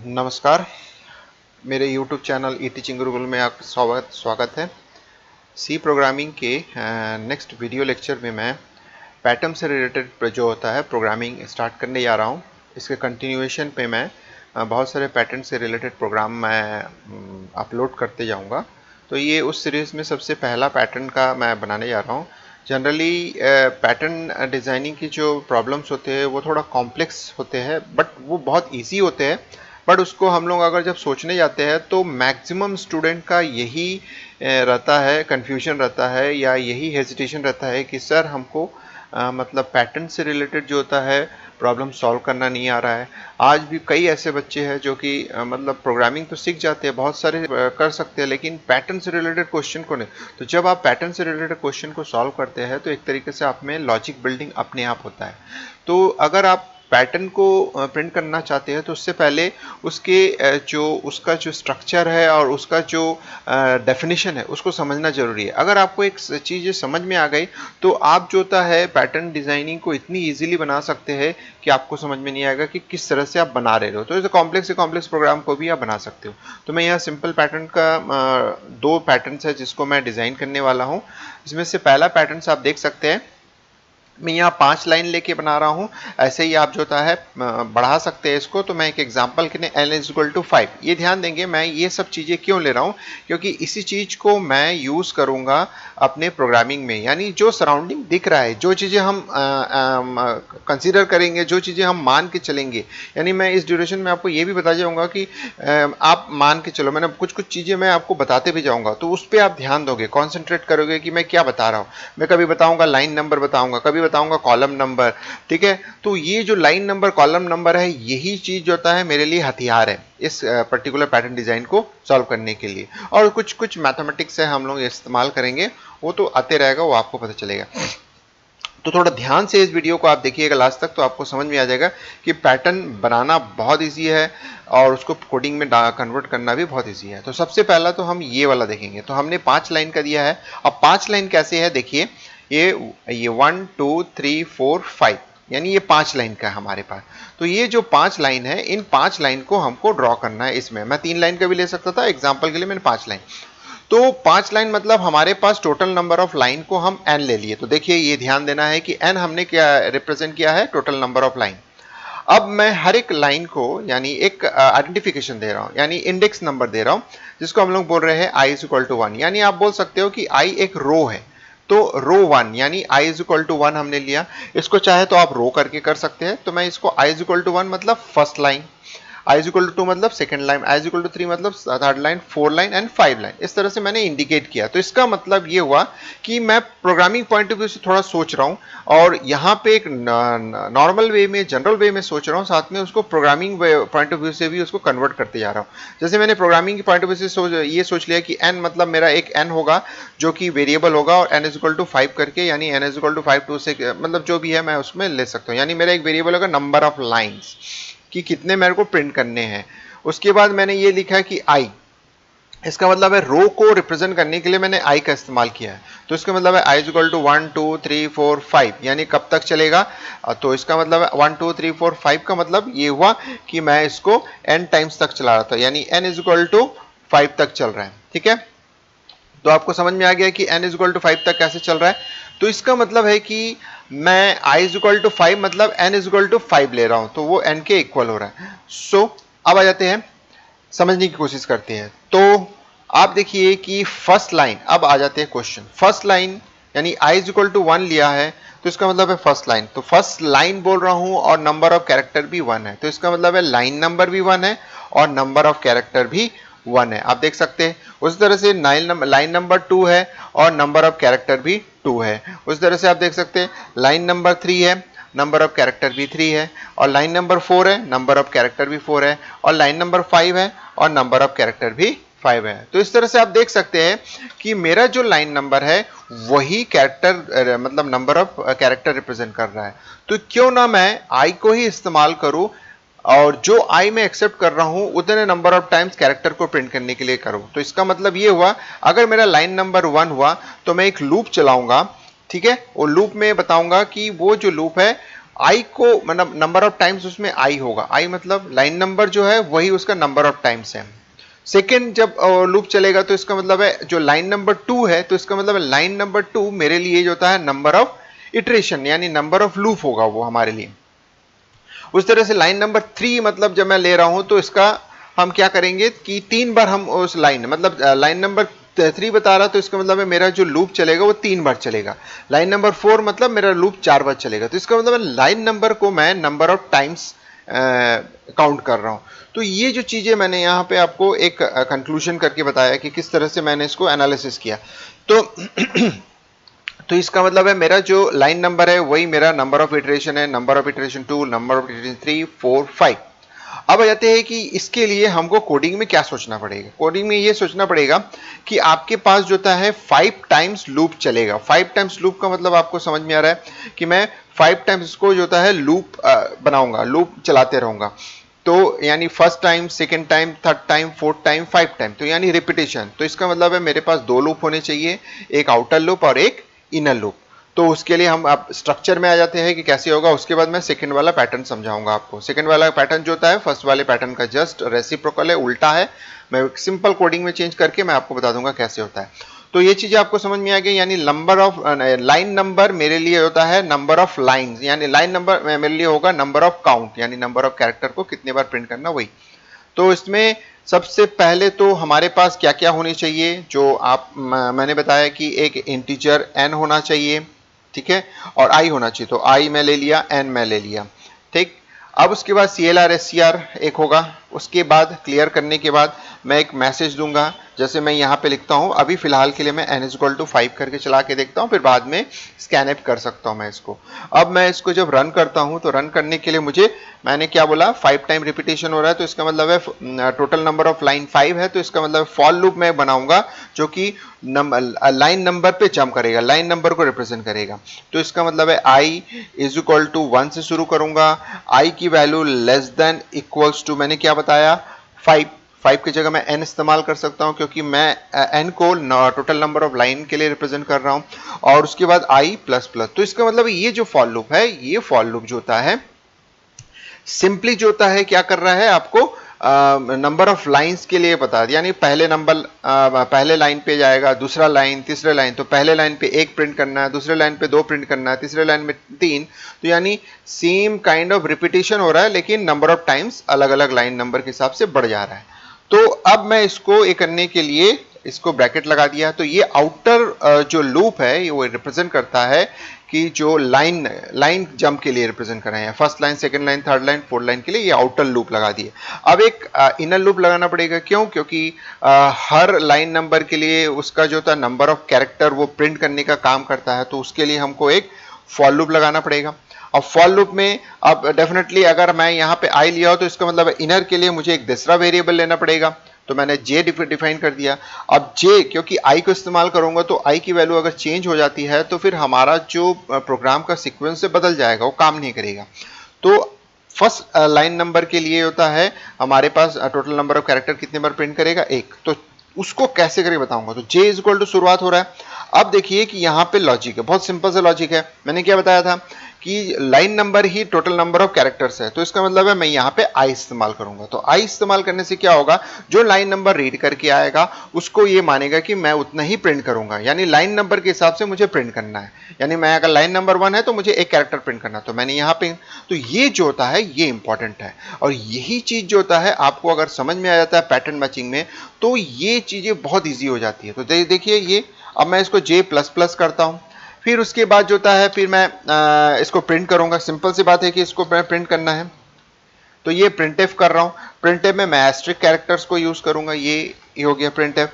नमस्कार। मेरे YouTube channel ई teaching Gurukul में आपका स्वागत है। सी प्रोग्रामिंग के नेक्स्ट वीडियो लेक्चर में मैं पैटर्न से रिलेटेड जो होता है प्रोग्रामिंग स्टार्ट करने जा रहा हूँ। इसके कंटिन्यूएशन पे मैं बहुत सारे पैटर्न से रिलेटेड प्रोग्राम मैं अपलोड करते जाऊँगा। तो ये उस सीरीज़ में सबसे पहला पैटर्न का मैं बनाने जा रहा हूँ। जनरली पैटर्न डिज़ाइनिंग की जो प्रॉब्लम्स होते हैं वो थोड़ा कॉम्प्लेक्स होते हैं, बट वो बहुत इजी होते हैं। बट उसको हम लोग अगर जब सोचने जाते हैं तो मैक्सिमम स्टूडेंट का यही रहता है, कन्फ्यूजन रहता है या यही हेजिटेशन रहता है कि सर हमको मतलब पैटर्न से रिलेटेड जो होता है प्रॉब्लम सॉल्व करना नहीं आ रहा है। आज भी कई ऐसे बच्चे हैं जो कि मतलब प्रोग्रामिंग तो सीख जाते हैं, बहुत सारे कर सकते हैं, लेकिन पैटर्न से रिलेटेड क्वेश्चन को नहीं। तो जब आप पैटर्न से रिलेटेड क्वेश्चन को सॉल्व करते हैं तो एक तरीके से आप में लॉजिक बिल्डिंग अपने आप होता है। तो अगर आप पैटर्न को प्रिंट करना चाहते हैं तो उससे पहले उसके उसका जो स्ट्रक्चर है और उसका जो डेफिनेशन है उसको समझना जरूरी है। अगर आपको एक चीज़ समझ में आ गई तो आप जो होता है पैटर्न डिजाइनिंग को इतनी इजीली बना सकते हैं कि आपको समझ में नहीं आएगा कि किस तरह से आप बना रहे हो। तो इस कॉम्प्लेक्स से कॉम्प्लेक्स प्रोग्राम को भी आप बना सकते हो। तो मैं यहाँ सिंपल पैटर्न का दो पैटर्न है जिसको मैं डिजाइन करने वाला हूँ। इसमें से पहला पैटर्न आप देख सकते हैं, मैं यहाँ 5 लाइन लेके बना रहा हूँ। ऐसे ही आप जो होता है बढ़ा सकते हैं इसको। तो मैं एक एग्जांपल के लिए n इज इक्वल टू 5, ये ध्यान देंगे मैं ये सब चीज़ें क्यों ले रहा हूँ, क्योंकि इसी चीज़ को मैं यूज़ करूँगा अपने प्रोग्रामिंग में। यानी जो सराउंडिंग दिख रहा है, जो चीज़ें हम कंसीडर करेंगे, जो चीज़ें हम मान के चलेंगे, यानी मैं इस ड्यूरेशन में आपको ये भी बता जाऊँगा कि आप मान के चलो, मैंने कुछ कुछ चीज़ें मैं आपको बताते भी जाऊँगा, तो उस पर आप ध्यान दोगे, कॉन्सेंट्रेट करोगे कि मैं क्या बता रहा हूँ। मैं कभी बताऊँगा लाइन नंबर बताऊँगा, कभी बताऊंगा कॉलम नंबर, ठीक है। तो ये जो लाइन नंबर कॉलम नंबर है, यही चीज जो होता है मेरे लिए हथियार है इस पर्टिकुलर पैटर्न डिजाइन को सॉल्व करने के लिए। और कुछ कुछ मैथमेटिक्स है हम लोग इस्तेमाल करेंगे, वो तो आते रहेगा, वो आपको पता चलेगा। तो थोड़ा ध्यान से इस वीडियो को आप देखिएगा लास्ट तक, तो आपको समझ में आ जाएगा कि पैटर्न बनाना बहुत ईजी है और उसको कोडिंग में कन्वर्ट करना भी बहुत ईजी है। तो सबसे पहला तो हम ये वाला देखेंगे। तो हमने 5 लाइन का दिया है। अब 5 लाइन कैसे है देखिए, ये 1 2 3 4 5, यानी ये 5 लाइन का है हमारे पास। तो ये जो 5 लाइन है, इन 5 लाइन को हमको ड्रॉ करना है। इसमें मैं 3 लाइन का भी ले सकता था, एग्जाम्पल के लिए मैंने 5 लाइन। तो 5 लाइन मतलब हमारे पास टोटल नंबर ऑफ लाइन को हम n ले लिए। तो देखिए ये ध्यान देना है कि n हमने क्या रिप्रेजेंट किया है, टोटल नंबर ऑफ लाइन। अब मैं हर एक लाइन को यानी एक आइडेंटिफिकेशन दे रहा हूं, यानी इंडेक्स नंबर दे रहा हूं, जिसको हम लोग बोल रहे हैं i इज इक्वल टू 1। यानी आप बोल सकते हो कि i एक रो है, तो रो 1 यानी i इज इक्वल टू 1 हमने लिया। इसको चाहे तो आप रो करके कर सकते हैं। तो मैं इसको i इज इक्वल टू 1 मतलब first line, i is equal to 2 मतलब second line, i is equal to 3 मतलब third line, 4 line and 5 line, इस तरह से मैंने इंडिकेट किया। तो इसका मतलब ये हुआ कि मैं प्रोग्रामिंग पॉइंट ऑफ व्यू से थोड़ा सोच रहा हूँ और यहाँ पे एक नॉर्मल वे में, जनरल वे में सोच रहा हूँ, साथ में उसको प्रोग्रामिंग पॉइंट ऑफ व्यू से भी उसको कन्वर्ट करते जा रहा हूँ। जैसे मैंने प्रोग्रामिंग की पॉइंट ऑफ व्यू से ये सोच लिया कि n मतलब मेरा एक n होगा जो कि वेरिएबल होगा, और n इज इक्वल टू 5 करके, यानी n इज इक्वल टू 5 2 से मतलब जो भी है मैं उसमें ले सकता हूँ। यानी मेरा एक वेरिएबल होगा नंबर ऑफ लाइन्स, कि कितने मेरे को प्रिंट करने हैं। उसके बाद मैंने ये लिखा कि i, इसका मतलब है रो को रिप्रेजेंट करने के लिए मैंने i का इस्तेमाल किया है। तो इसका मतलब है i इज इक्वल टू 1 2 3 4 5, यानी कब तक चलेगा। तो इसका मतलब है 1 2 3 4 5 का मतलब ये हुआ कि मैं इसको n टाइम्स तक चला रहा था, यानी n इज इक्वल टू 5 तक चल रहा है, ठीक है। तो आपको समझ में आ गया कि n इज इक्वल टू 5 तक कैसे चल रहा है। तो इसका मतलब है कि मैं i इज इक्वल टू 5 मतलब n इज इक्वल टू 5 ले रहा हूं, तो वो n के इक्वल हो रहा है। सो अब आ जाते हैं, समझने की कोशिश करते हैं। तो आप देखिए कि फर्स्ट लाइन, अब आ जाते हैं क्वेश्चन। फर्स्ट लाइन यानी i इज इक्वल टू 1 लिया है, तो इसका मतलब है फर्स्ट लाइन। तो फर्स्ट लाइन बोल रहा हूं और नंबर ऑफ कैरेक्टर भी 1 है, तो इसका मतलब है लाइन नंबर भी 1 है और नंबर ऑफ कैरेक्टर भी 1 है। आप देख सकते हैं उस तरह से लाइन नंबर 2 है और नंबर ऑफ कैरेक्टर भी 2 है। उस तरह से आप देख सकते हैं लाइन नंबर 3 है, नंबर ऑफ कैरेक्टर भी 3 है, और लाइन नंबर 4 है, नंबर ऑफ कैरेक्टर भी 4 है, और लाइन नंबर 5 है और नंबर ऑफ कैरेक्टर भी 5 है। तो इस तरह से आप देख सकते हैं कि मेरा जो लाइन नंबर है वही कैरेक्टर मतलब नंबर ऑफ कैरेक्टर रिप्रेजेंट कर रहा है। तो क्यों ना मैं आई को ही इस्तेमाल करूं और जो आई में एक्सेप्ट कर रहा हूं उतने नंबर ऑफ टाइम्स कैरेक्टर को प्रिंट करने के लिए करूं। तो इसका मतलब ये हुआ, अगर मेरा लाइन नंबर 1 हुआ तो मैं एक लूप चलाऊंगा, ठीक है। वो लूप में बताऊंगा कि वो जो लूप है आई को मतलब नंबर ऑफ टाइम्स उसमें आई होगा, आई मतलब लाइन नंबर जो है वही उसका नंबर ऑफ टाइम्स है। सेकेंड जब लूप चलेगा तो इसका मतलब है जो लाइन नंबर 2 है तो इसका मतलब है लाइन नंबर 2 मेरे लिए जो होता है नंबर ऑफ इटरेशन यानी नंबर ऑफ लूप होगा वो हमारे लिए। उस तरह से लाइन नंबर 3 मतलब जब मैं ले रहा हूं तो इसका हम क्या करेंगे कि 3 बार हम उस लाइन मतलब लाइन नंबर 3 बता रहा तो इसका मतलब है मेरा जो लूप चलेगा वो 3 बार चलेगा। लाइन नंबर 4 मतलब मेरा लूप 4 बार चलेगा। तो इसका मतलब है लाइन नंबर को मैं नंबर ऑफ टाइम्स काउंट कर रहा हूं। तो ये जो चीजें मैंने यहाँ पे आपको एक कंक्लूजन करके बताया कि किस तरह से मैंने इसको एनालिसिस किया। तो तो इसका मतलब है मेरा जो लाइन नंबर है वही मेरा नंबर ऑफ इटरेशन है, number of iteration 2, number of iteration 3, 4, 5। अब आ जाते हैं कि इसके लिए हमको कोडिंग में क्या सोचना पड़ेगा। कोडिंग में ये सोचना पड़ेगा कि आपके पास जो है 5 टाइम्स लूप चलेगा। 5 टाइम्स लूप का मतलब आपको समझ में आ रहा है कि मैं 5 टाइम्स इसको जो है लूप बनाऊंगा, लूप चलाते रहूंगा। तो यानी first time, second time, third time, fourth time, 5 time, तो यानी रिपीटेशन। तो इसका मतलब है मेरे पास 2 लूप होने चाहिए, एक आउटर लूप और एक इनर लूप। तो उसके लिए हम अब स्ट्रक्चर में आ जाते हैं कि कैसे होगा। उसके बाद मैं सेकंड वाला पैटर्न समझाऊंगा आपको। सेकंड वाला पैटर्न जो होता है फर्स्ट वाले पैटर्न का जस्ट रेसिप्रोकल है, उल्टा है। मैं सिंपल कोडिंग में चेंज करके मैं आपको बता दूंगा कैसे होता है। तो ये चीजें आपको समझ में आ गई। यानी नंबर ऑफ लाइन नंबर मेरे लिए होता है नंबर ऑफ लाइंस, यानी लाइन नंबर मेरे लिए होगा नंबर ऑफ काउंट, यानी नंबर ऑफ कैरेक्टर को कितने बार प्रिंट करना वही। तो इसमें सबसे पहले तो हमारे पास क्या क्या होनी चाहिए, जो मैंने बताया कि एक इंटीजर n होना चाहिए, ठीक है, और i होना चाहिए। तो i मैं ले लिया, n मैं ले लिया, ठीक। अब उसके बाद CLR SCR एक होगा। उसके बाद क्लियर करने के बाद मैं एक मैसेज दूंगा, जैसे मैं यहाँ पे लिखता हूँ। अभी फिलहाल के लिए मैं n=5 करके चला के देखता हूँ, फिर बाद में स्कैनएप कर सकता हूँ मैं इसको। अब मैं इसको जब रन करता हूँ तो रन करने के लिए मुझे, मैंने क्या बोला, 5 टाइम रिपीटेशन हो रहा है। तो इसका मतलब है टोटल नंबर ऑफ लाइन 5 है। तो इसका मतलब फॉर लूप मैं बनाऊंगा जो कि लाइन नंबर पे जंप करेगा, लाइन नंबर को रिप्रेजेंट करेगा। तो इसका मतलब है i=1 से शुरू करूंगा। i की value less than equals to, मैंने क्या बताया, 5। 5 की जगह मैं n इस्तेमाल कर सकता हूं क्योंकि मैं n को टोटल नंबर ऑफ लाइन के लिए रिप्रेजेंट कर रहा हूं। और उसके बाद i प्लस प्लस। तो इसका मतलब ये जो फॉर लूप है, ये फॉर लूप जो होता है सिंपली जो होता है क्या कर रहा है, आपको नंबर ऑफ लाइंस के लिए बता दिया। यानी पहले नंबर पहले लाइन पे जाएगा, दूसरा लाइन, तीसरे लाइन। तो पहले लाइन पे 1 प्रिंट करना है, दूसरे लाइन पे 2 प्रिंट करना है, तीसरे लाइन में 3। तो यानी सेम काइंड ऑफ रिपीटेशन हो रहा है, लेकिन नंबर ऑफ टाइम्स अलग अलग लाइन नंबर के हिसाब से बढ़ जा रहा है। तो अब मैं इसको ये करने के लिए इसको ब्रैकेट लगा दिया। तो ये आउटर जो लूप है वो रिप्रेजेंट करता है कि जो लाइन जंप के लिए रिप्रेजेंट कर रहे हैं, first line, second line, third line, fourth line के लिए ये आउटर लूप लगा दिए। अब एक इनर लूप लगाना पड़ेगा। क्यों? क्योंकि हर लाइन नंबर के लिए उसका जो था नंबर ऑफ कैरेक्टर वो प्रिंट करने का काम करता है। तो उसके लिए हमको एक फॉर लूप लगाना पड़ेगा। अब फॉर लूप में अब डेफिनेटली अगर मैं यहाँ पे आई लिया हो तो इसका मतलब इनर के लिए मुझे एक दूसरा वेरिएबल लेना पड़ेगा। तो मैंने j डिफाइन कर दिया। अब j क्योंकि i को इस्तेमाल करूंगा तो i की वैल्यू अगर चेंज हो जाती है तो फिर हमारा जो प्रोग्राम का सीक्वेंस बदल जाएगा, वो काम नहीं करेगा। तो फर्स्ट लाइन नंबर के लिए होता है हमारे पास टोटल नंबर ऑफ कैरेक्टर कितने बार प्रिंट करेगा, 1। तो उसको कैसे करके बताऊंगा। तो j शुरुआत हो रहा है। अब देखिए कि यहाँ पे लॉजिक है, बहुत सिंपल सा लॉजिक है। मैंने क्या बताया था कि line number he total number of characters है। तो इसका मतलब है मैं यहाँ पे i इस्तेमाल करूंगा। तो i इस्तेमाल करने से क्या होगा, जो लाइन नंबर रीड करके आएगा उसको ये मानेगा कि मैं उतना ही प्रिंट करूंगा, यानी लाइन नंबर के हिसाब से मुझे प्रिंट करना है। यानी मैं अगर लाइन नंबर 1 है तो मुझे एक कैरेक्टर प्रिंट करना, तो मैंने यहाँ पे, तो ये जो होता है ये इंपॉर्टेंट है। और यही चीज जो होता है आपको अगर समझ में आ जाता है पैटर्न मैचिंग में, तो ये चीजें बहुत ईजी हो जाती है। तो देखिए ये, अब मैं इसको j++ करता हूं। फिर उसके बाद जो होता है फिर मैं इसको प्रिंट करूंगा। सिंपल सी बात है कि इसको प्रिंट करना है। तो ये प्रिंटफ कर रहा हूं। प्रिंटफ में मैं एस्ट्रिक कैरेक्टर्स को यूज करूंगा। ये हो गया प्रिंटफ।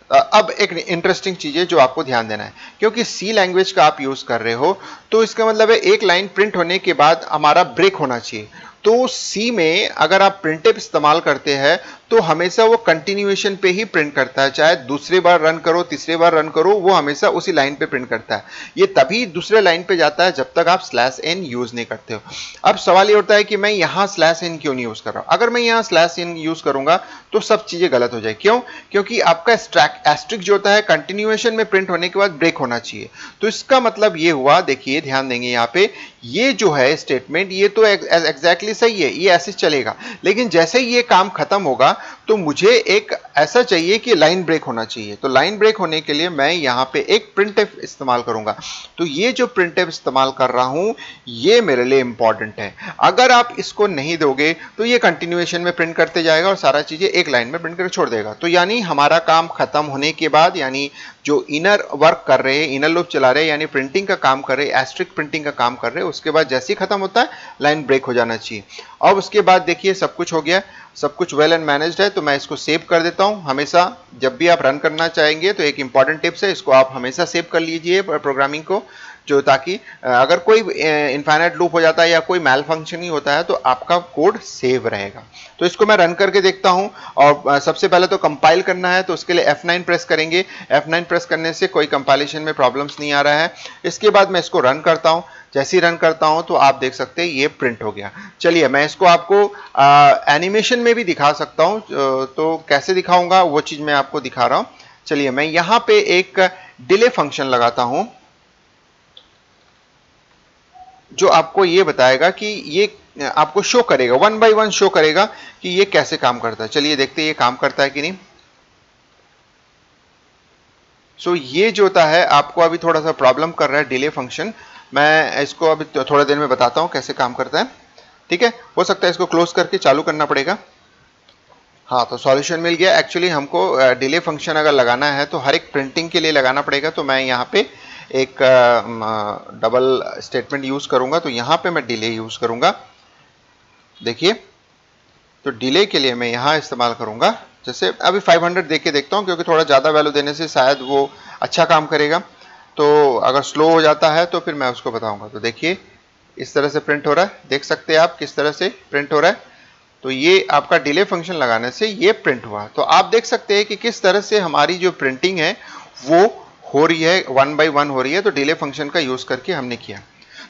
अब एक इंटरेस्टिंग चीज है जो आपको ध्यान देना है, क्योंकि सी लैंग्वेज का आप यूज कर रहे हो तो इसका मतलब है एक लाइन प्रिंट होने के बाद हमारा ब्रेक होना चाहिए। तो सी में अगर आप प्रिंटफ इस्तेमाल करते हैं तो हमेशा वो कंटिन्यूएशन पे ही प्रिंट करता है, चाहे दूसरी बार रन करो, तीसरी बार रन करो, वो हमेशा उसी लाइन पे प्रिंट करता है। ये तभी दूसरे लाइन पे जाता है जब तक आप /n यूज नहीं करते हो। अब सवाल ये होता है कि मैं यहाँ /n क्यों नहीं यूज कर रहा हूं। अगर मैं यहाँ /n यूज करूंगा तो सब चीजें गलत हो जाए। क्यों? क्योंकि आपका एस्ट्रिक जो होता है कंटिन्यूएशन में प्रिंट होने के बाद ब्रेक होना चाहिए। तो इसका मतलब ये हुआ, देखिए ध्यान देंगे यहाँ पे, ये जो है स्टेटमेंट ये तो एग्जैक्टली सही है, ये ऐसे चलेगा, लेकिन जैसे ही ये काम खत्म होगा तो मुझे एक ऐसा चाहिए कि लाइन ब्रेक होना चाहिए। तो लाइन ब्रेक होने के लिए मैं यहाँ पे एक प्रिंटफ इस्तेमाल करूंगा। तो ये जो प्रिंटफ इस्तेमाल कर रहा हूं ये मेरे लिए इंपॉर्टेंट है। अगर आप इसको नहीं दोगे तो ये कंटिन्यूएशन में प्रिंट करते जाएगा और सारा चीजें एक लाइन में प्रिंट करके छोड़ देगा। तो यानी हमारा काम खत्म होने के बाद, यानी जो इनर वर्क कर रहे हैं, इनर लूप चला रहे हैं, यानी प्रिंटिंग का काम कर रहे हैं, एस्ट्रिक प्रिंटिंग का काम कर रहे हैं, उसके बाद जैसे ही खत्म होता है लाइन ब्रेक हो जाना चाहिए। अब उसके बाद देखिए सब कुछ हो गया, सब कुछ वेल एंड मैनेज्ड है। तो मैं इसको सेव कर देता हूं। हमेशा जब भी आप रन करना चाहेंगे तो एक इंपॉर्टेंट टिप्स है, इसको आप हमेशा सेव कर लीजिए प्रोग्रामिंग को, जो ताकि अगर कोई इनफाइनाइट लूप हो जाता है या कोई मैल फंक्शनिंग होता है तो आपका कोड सेव रहेगा। तो इसको मैं रन करके देखता हूं। और सबसे पहले तो कंपाइल करना है, तो उसके लिए F9 प्रेस करेंगे। F9 प्रेस करने से कोई कंपाइलेशन में प्रॉब्लम्स नहीं आ रहा है। इसके बाद मैं इसको रन करता हूं। जैसे ही रन करता हूं तो आप देख सकते हैं ये प्रिंट हो गया। चलिए मैं इसको आपको एनिमेशन में भी दिखा सकता हूं, तो कैसे दिखाऊंगा वो चीज मैं आपको दिखा रहा हूं। चलिए मैं यहां पे एक डिले फंक्शन लगाता हूं जो आपको ये बताएगा कि ये आपको शो करेगा, 1 by 1 शो करेगा कि ये कैसे काम करता है। चलिए देखते हैं ये काम करता है कि नहीं। सो ये जो होता है आपको अभी थोड़ा सा प्रॉब्लम कर रहा है डिले फंक्शन। मैं इसको अभी थोड़ा देर में बताता हूं कैसे काम करता है। ठीक है, हो सकता है इसको क्लोज करके चालू करना पड़ेगा। हाँ, तो सॉल्यूशन मिल गया। एक्चुअली हमको डिले फंक्शन अगर लगाना है तो हर एक प्रिंटिंग के लिए लगाना पड़ेगा। तो मैं यहाँ पे एक डबल स्टेटमेंट यूज करूंगा। तो यहाँ पे मैं डिले यूज करूंगा। देखिए, तो डिले के लिए मैं यहाँ इस्तेमाल करूंगा, जैसे अभी 500 दे के देखता हूँ, क्योंकि थोड़ा ज़्यादा वैल्यू देने से शायद वो अच्छा काम करेगा। तो अगर स्लो हो जाता है तो फिर मैं उसको बताऊंगा। तो देखिए इस तरह से प्रिंट हो रहा है, देख सकते हैं आप किस तरह से प्रिंट हो रहा है। तो ये आपका डिले फंक्शन लगाने से ये प्रिंट हुआ। तो आप देख सकते हैं कि किस तरह से हमारी जो प्रिंटिंग है वो हो रही है, 1 by 1 हो रही है। तो डिले फंक्शन का यूज करके हमने किया।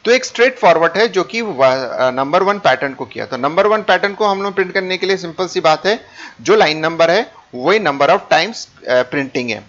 तो एक स्ट्रेट फॉरवर्ड है जो कि नंबर 1 पैटर्न को किया। तो नंबर 1 पैटर्न को हम लोग प्रिंट करने के लिए सिंपल सी बात है, जो लाइन नंबर है वही नंबर ऑफ टाइम्स प्रिंटिंग है।